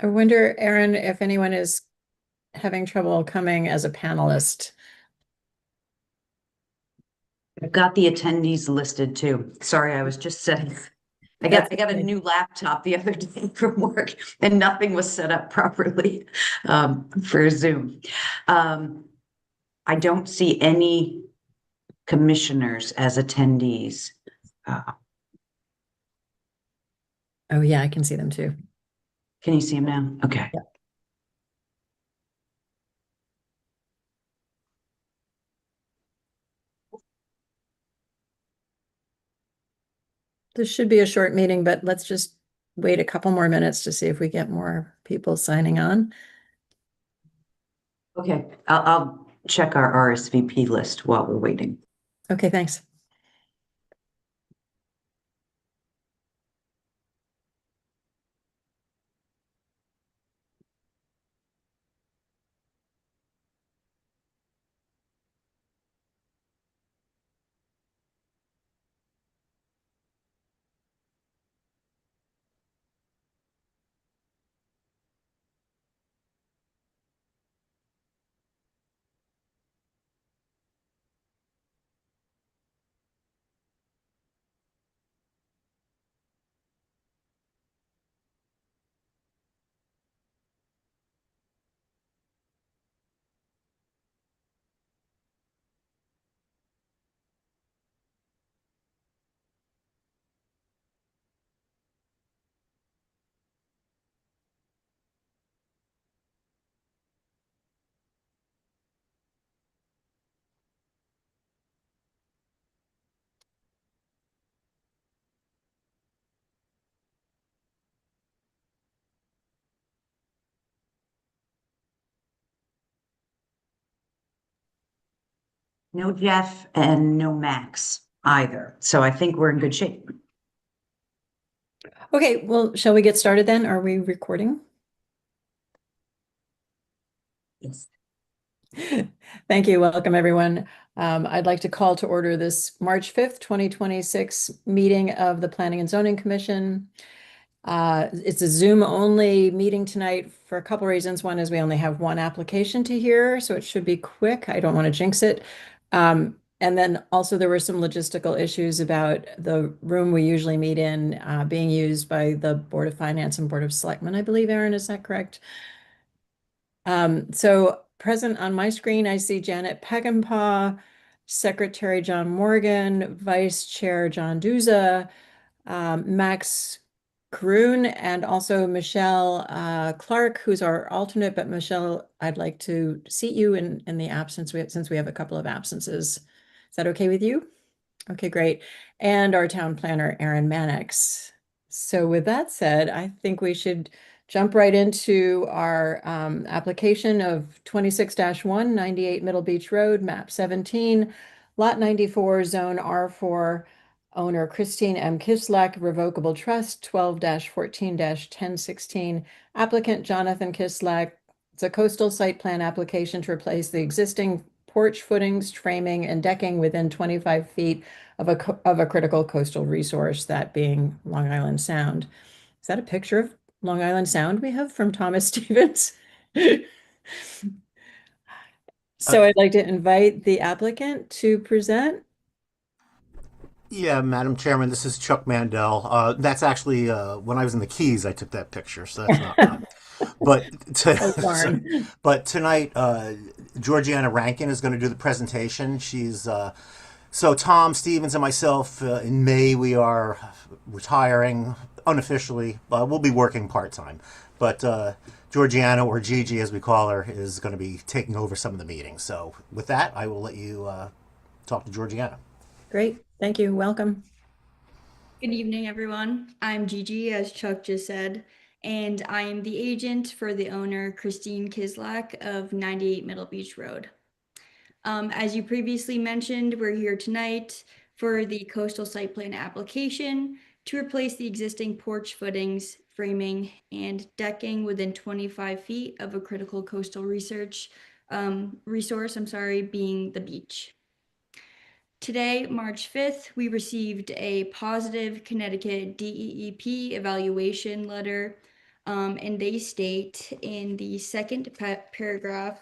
I wonder, Erin, if anyone is having trouble coming as a panelist. I've got the attendees listed too. Sorry, I was just setting. I got That's I got a okay. new laptop the other day from work, and nothing was set up properly for Zoom. Um, I don't see any commissioners as attendees. Uh, Oh, yeah, I can see them too. can you see them now? Okay. Yeah. This should be a short meeting, but let's just wait a couple more minutes to see if we get more people signing on. Okay. I'll check our RSVP list while we're waiting. Okay, thanks. No Jeff and no Max either. So I think we're in good shape. Okay, well, shall we get started then? Are we recording? Yes. Thank you. Welcome, everyone. I'd like to call to order this March 5th, 2026 meeting of the Planning and Zoning Commission. It's a Zoom-only meeting tonight for a couple reasons. One is we only have one application to hear, so it should be quick. I don't want to jinx it. And then also there were some logistical issues about the room we usually meet in being used by the Board of Finance and Board of Selectmen, I believe, Erin, is that correct? So present on my screen, I see Janet Peckinpah, Secretary John Morgan, Vice Chair John Duza, Max Kroon, and also Michelle Clark, who's our alternate. But Michelle, I'd like to seat you in the absence since we have a couple of absences. Is that okay with you? Okay, great. And our town planner, Erin Mannix. So with that said, I think we should jump right into our application of 26-1, 98 Middle Beach Road, map 17, lot 94, zone R4, owner Christine M. Kislak, revocable trust, 12-14-1016, applicant Jonathan Kislak. It's a coastal site plan application to replace the existing porch footings, framing, and decking within 25 feet of a critical coastal resource, that being Long Island Sound. Is that a picture of Long Island Sound we have from Thomas Stevens? Uh, So I'd like to invite the applicant to present. yeah, Madam Chairman, this is Chuck Mandel. That's actually when I was in the Keys, I took that picture, so that's not. But Oh, so, darn. but tonight, Georgiana Rankin is going to do the presentation. She's so Tom Stevens and myself. In May, we are retiring unofficially. We'll be working part time, but Georgiana, or Gigi as we call her, is going to be taking over some of the meetings. So with that, I will let you talk to Georgiana. Great. Thank you. Welcome. Good evening, everyone. I'm Gigi, as Chuck just said, and I am the agent for the owner, Christine Kislak of 98 Middle Beach Road. As you previously mentioned, we're here tonight for the coastal site plan application to replace the existing porch footings, framing, and decking within 25 feet of a critical coastal resource, being the beach. Today, March 5th, we received a positive Connecticut DEEP evaluation letter And they state in the second paragraph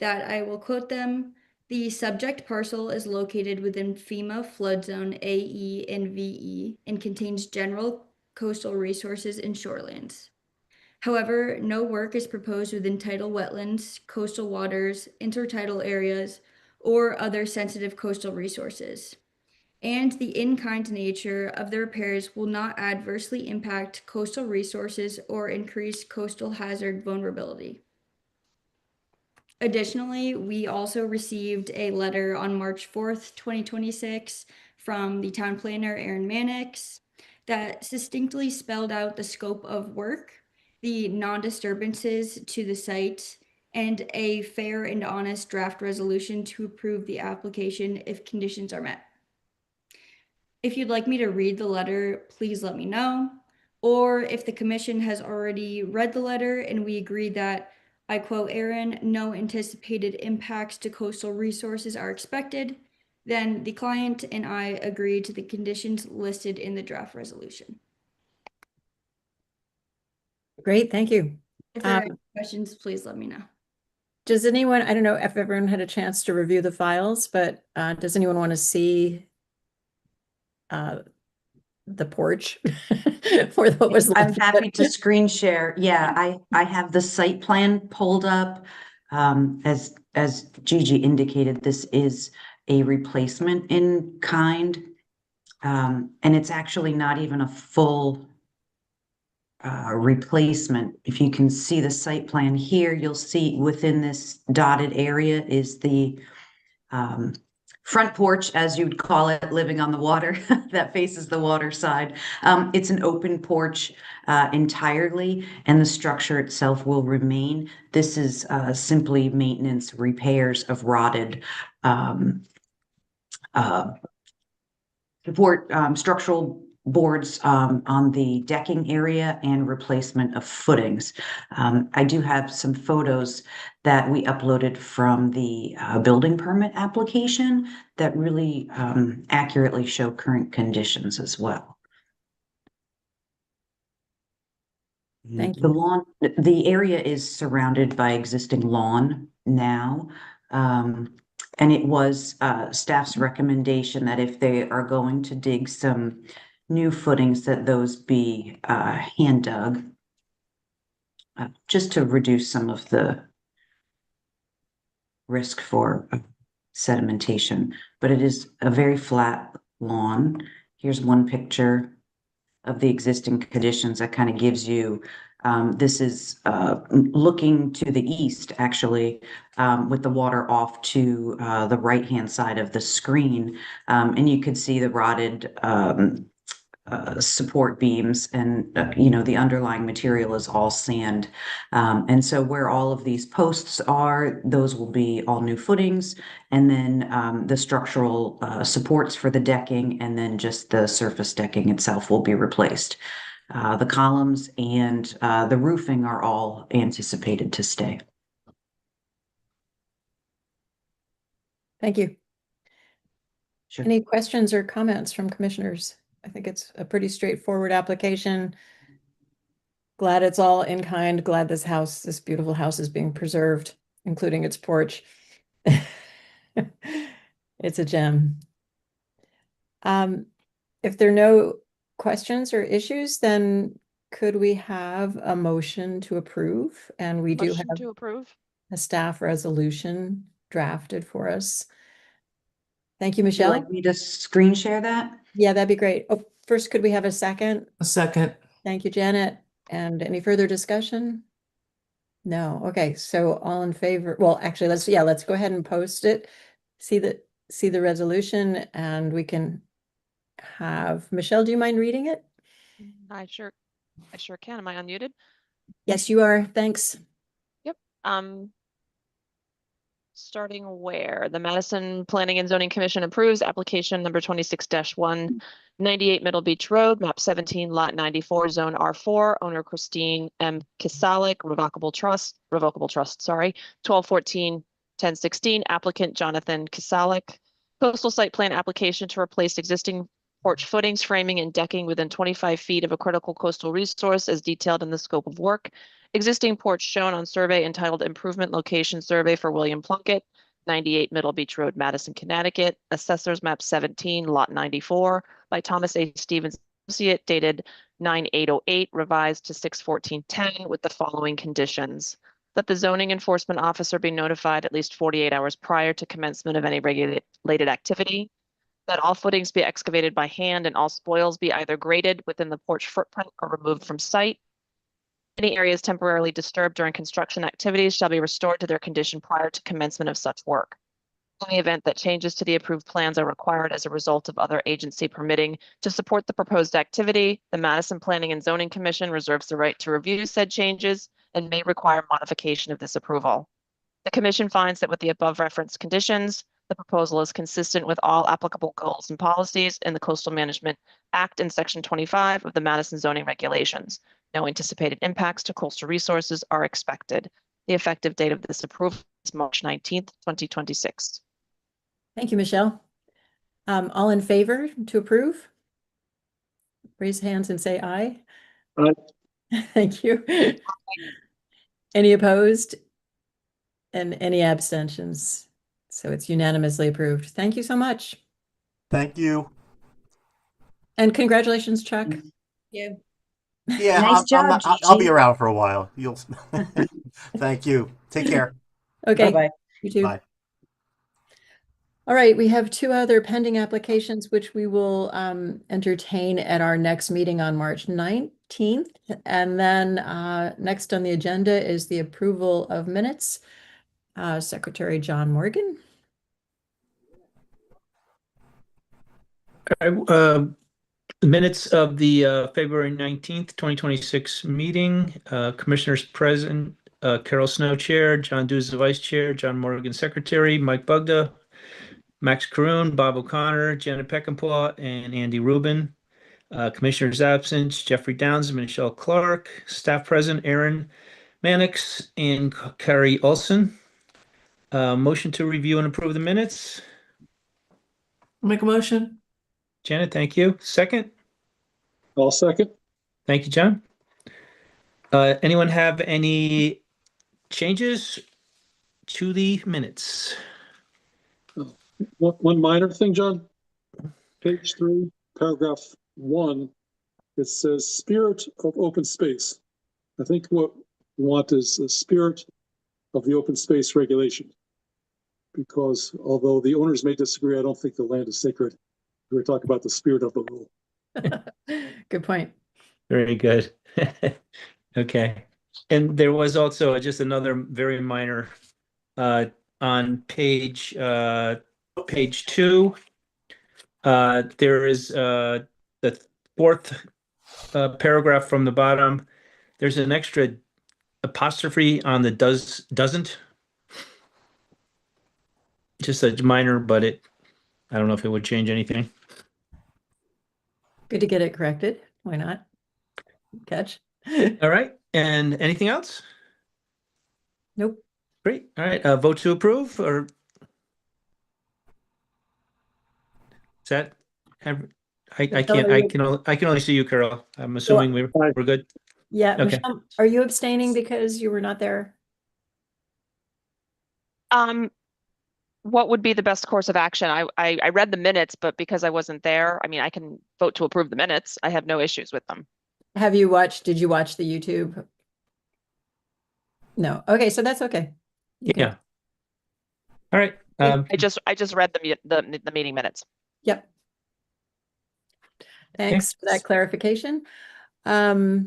that I will quote them. The subject parcel is located within FEMA flood zone AE and VE and contains general coastal resources and shorelands. However, no work is proposed within tidal wetlands, coastal waters, intertidal areas, or other sensitive coastal resources. And the in-kind nature of the repairs will not adversely impact coastal resources or increase coastal hazard vulnerability. Additionally, we also received a letter on March 4th, 2026 from the town planner, Aaron Mannix, that succinctly spelled out the scope of work, the non-disturbances to the site, and a fair and honest draft resolution to approve the application if conditions are met. If you'd like me to read the letter, please let me know. Or if the commission has already read the letter and we agree that, I quote Aaron, no anticipated impacts to coastal resources are expected, then the client and I agree to the conditions listed in the draft resolution. Great, thank you. If there are any questions, please let me know. Does anyone, I don't know if everyone had a chance to review the files, but does anyone want to see the porch for what was I'm left? happy to screen share. Yeah, I have the site plan pulled up. As Gigi indicated, this is a replacement in kind. And it's actually not even a full replacement. If you can see the site plan here, you'll see within this dotted area is the front porch, as you'd call it, living on the water that faces the water side. It's an open porch entirely, and the structure itself will remain. This is simply maintenance repairs of rotted support structural boards on the decking area and replacement of footings. I do have some photos that we uploaded from the building permit application that really accurately show current conditions as well. Thank The you. lawn, the area is surrounded by existing lawn now. And it was staff's recommendation that if they are going to dig some new footings, that those be hand dug, just to reduce some of the risk for sedimentation. But it is a very flat lawn. Here's one picture of the existing conditions that kind of gives you, this is looking to the east, actually, with the water off to the right-hand side of the screen. And you can see the rotted support beams, and the underlying material is all sand. And so where all of these posts are, those will be all new footings, and then the structural supports for the decking, and then just the surface decking itself will be replaced. The columns and the roofing are all anticipated to stay. Thank you. Sure. Any questions or comments from commissioners? I think it's a pretty straightforward application. Glad it's all in kind. Glad this beautiful house is being preserved, including its porch. It's a gem. If there are no questions or issues, then could we have a motion to approve? And we do Motion have to approve. a staff resolution drafted for us. Thank you, Would you Michelle. like me to screen share that? Yeah, that'd be great. Oh, first, could we have a second? A second. Thank you, Janet. And any further discussion? No. Okay, so all in favor? Well, actually, let's go ahead and post it. See the resolution, and we can have Michelle, do you mind reading it? I sure can. Am I unmuted? Yes, you are. Thanks. Yep. Starting where the Madison Planning and Zoning Commission approves application number 26-1, 98 Middle Beach Road, map 17, lot 94, zone R4, owner Christine M. Kisalik, revocable trust, 1214-1016, applicant Jonathan Kisalik, coastal site plan application to replace existing porch footings, framing, and decking within 25 feet of a critical coastal resource as detailed in the scope of work. Existing porch shown on survey entitled Improvement Location Survey for William Plunkett, 98 Middle Beach Road, Madison, Connecticut, Assessors Map 17, Lot 94, by Thomas A. Stevens Associate, dated 9/8/08, revised to 6/14/10, with the following conditions: that the zoning enforcement officer be notified at least 48 hours prior to commencement of any regulated activity, that all footings be excavated by hand and all spoils be either graded within the porch footprint or removed from site. Any areas temporarily disturbed during construction activities shall be restored to their condition prior to commencement of such work. In the event that changes to the approved plans are required as a result of other agency permitting to support the proposed activity, the Madison Planning and Zoning Commission reserves the right to review said changes and may require modification of this approval. The commission finds that with the above referenced conditions, the proposal is consistent with all applicable goals and policies in the Coastal Management Act and Section 25 of the Madison zoning regulations. No anticipated impacts to coastal resources are expected. The effective date of this approval is March 19th, 2026. Thank you, Michelle. All in favor to approve? Raise hands and say aye. Aye. Thank you. Any opposed? And any abstentions? So it's unanimously approved. Thank you so much. Thank you. And congratulations, Chuck. Yeah. Yeah, Nice job, I'll be Gigi. around for a while. You'll. Thank you. Take care. Okay. Bye-bye. You too. Bye. All right, we have two other pending applications, which we will entertain at our next meeting on March 19th. And then next on the agenda is the approval of minutes. Secretary John Morgan. Minutes of the February 19th, 2026 meeting. Commissioners present, Carol Snow, Chair, John Duza, Vice Chair, John Morgan, Secretary, Mike Bugda, Max Caroon, Bob O'Connor, Janet Peckinpah, and Andy Rubin. Commissioners absent, Jeffrey Downs, Michelle Clark. Staff present, Aaron Mannix and Carrie Olson. Motion to review and approve the minutes. Make a motion. Janet, thank you. Second? I'll second. Thank you, John. Anyone have any changes to the minutes? One minor thing, John. Page 3, paragraph 1, it says spirit of open space. I think what we want is the spirit of the open space regulation. Because although the owners may disagree, I don't think the land is sacred. We're talking about the spirit of the rule. Good point. Very good. Okay. And there was also just another very minor on page 2. There is the fourth paragraph from the bottom. There's an extra apostrophe on the doesn't. Just a minor, but I don't know if it would change anything. Good to get it corrected. Why not? Catch. All right. And anything else? Nope. Great. All right. Vote to approve, or is that I can only see you, Carol. I'm assuming we're good. Yeah, Okay. Michelle, are you abstaining because you were not there? What would be the best course of action? I read the minutes, but because I wasn't there, I mean, I can vote to approve the minutes. I have no issues with them. Did you watch the YouTube? No. Okay, so that's okay. You can- Yeah. All right. I just read the meeting minutes. Yep. Thanks for that clarification. I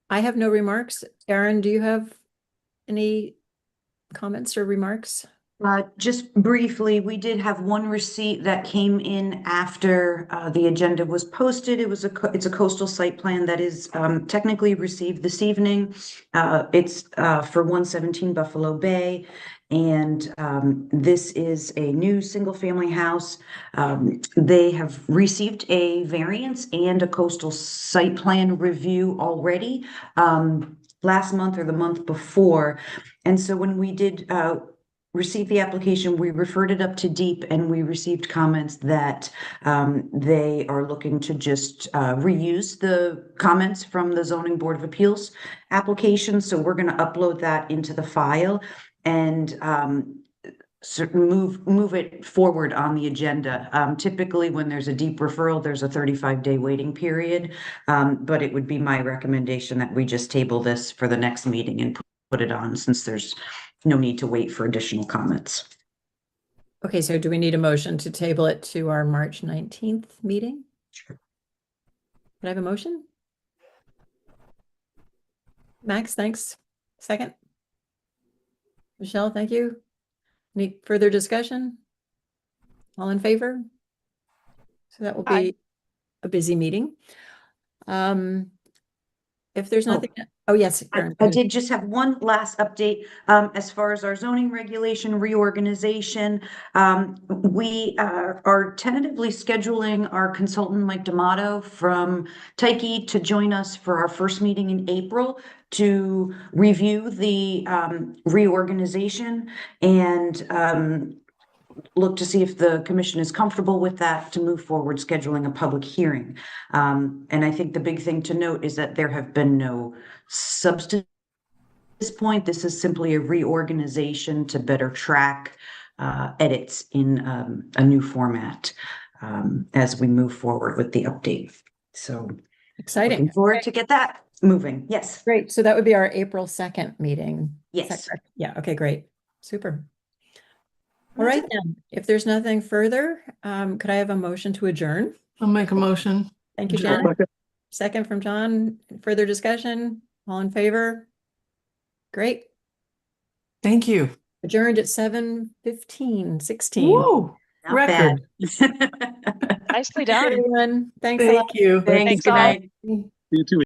have no remarks. Aaron, do you have any comments or remarks? Just briefly, we did have one receipt that came in after the agenda was posted. It's a coastal site plan that is technically received this evening. It's for 117 Buffalo Bay. And this is a new single-family house. They have received a variance and a coastal site plan review already last month or the month before. And so when we did received the application, we referred it up to Deep, and we received comments that they are looking to just reuse the comments from the Zoning Board of Appeals application. So we're going to upload that into the file and move it forward on the agenda. Typically, when there's a Deep referral, there's a 35-day waiting period. But it would be my recommendation that we just table this for the next meeting and put it on, since there's no need to wait for additional comments. Okay, so do we need a motion to table it to our March 19th meeting? Sure. Could I have a motion? Max, thanks. Second? Michelle, thank you. Any further discussion? All in favor? So that will Aye. be a busy meeting. If there's Oh. nothing, oh, yes. Karen, go I ahead. did just have one last update, as far as our zoning regulation reorganization. We are tentatively scheduling our consultant, Mike D'Amato from Tyche, to join us for our first meeting in April to review the reorganization and look to see if the commission is comfortable with that, to move forward scheduling a public hearing. And I think the big thing to note is that there have been no substance at this point. This is simply a reorganization to better track edits in a new format as we move forward with the update. So Exciting. looking forward to get that moving. Yes. Great. So that would be our April 2nd meeting. Is that Yes. correct? Yeah. Okay, great. Super. All right, then. If there's nothing further, could I have a motion to adjourn? I'll make a motion. Thank you, Sure. Janet. Second from John. Further discussion? All in favor? Great. Thank you. Adjourned at 7:15, 16. Woo, Not record. bad. Nicely done. Everyone, thanks a lot. Thank you. Thanks. Thanks Good all. night. You too.